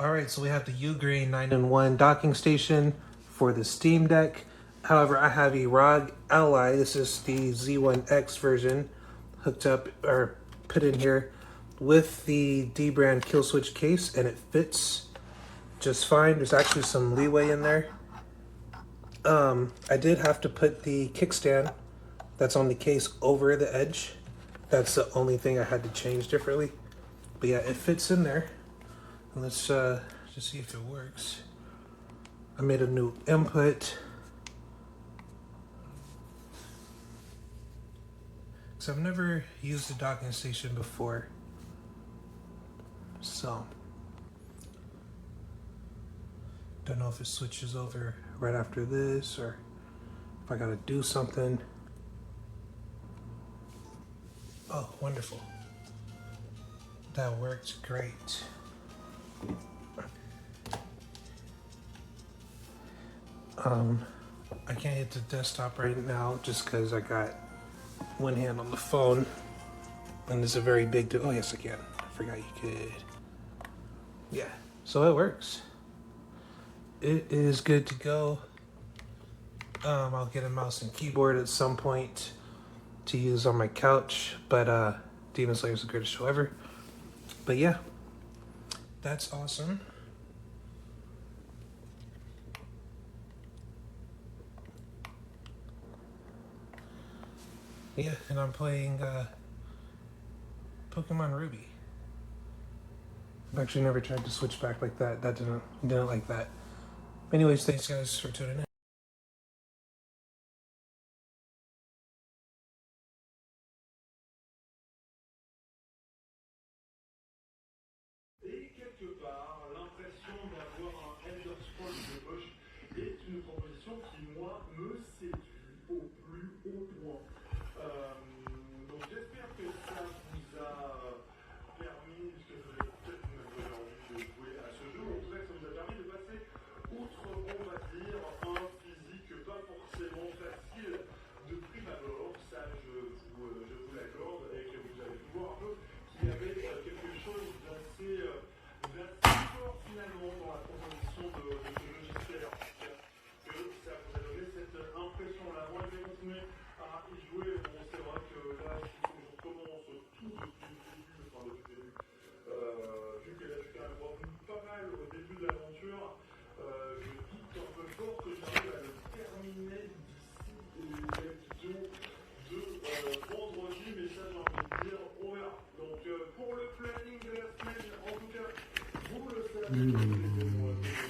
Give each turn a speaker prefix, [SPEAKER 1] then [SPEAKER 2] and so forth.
[SPEAKER 1] Alright, so we have the UGREEN 9-in-1 docking station for the Steam Deck. However, I have a ROG Ally, this is the Z1X version, hooked up or put in here with the D-brand kill switch case, and it fits just fine. There's actually some leeway in there. I did have to put the kickstand that's on the case over the edge. That's the only thing I had to change differently. But yeah, it fits in there. Let's just see if it works. I made a new input. So I've never used a docking station before. So don't know if it switches over right after this or if I gotta do something. Oh, wonderful. That worked great. I can't hit the desktop right now just because I got one hand on the phone and it's a very big oh yes I can. I forgot you could. Yeah, so it works. It is good to go. I'll get a mouse and keyboard at some point to use on my couch, but Demon Slayer is the greatest show ever. But yeah, that's awesome. Yeah, and I'm playing Pokemon Ruby. I've actually never tried to switch back like that. That didn't like that. Anyways, thanks guys for tuning in.
[SPEAKER 2] Et quelque part, l'impression d'avoir un Elder Scrolls de poche est une proposition qui, moi, me séduit au plus haut point. Donc j'espère que ça vous a permis, puisque vous avez peut-être même envie de jouer à ce jeu, en tout cas que ça vous a permis de passer outre, on va dire, un physique pas forcément facile de prime abord. Ça, je vous l'accorde, et que vous avez pu voir un peu qu'il y avait quelque chose d'assez fort finalement dans la proposition de ce logiciel, que ça vous a donné cette impression-là. Moi, je vais continuer à y jouer. Bon, c'est vrai que là, je recommence tout depuis le début, enfin depuis le début, vu que là, je suis quand même revenu pas mal au début de l'aventure. Je doute un peu fort que j'arrive à le terminer d'ici les vidéos de vendredi, mais ça, j'ai envie de dire, on verra. Donc, pour le planning de la semaine, en tout cas, vous le savez,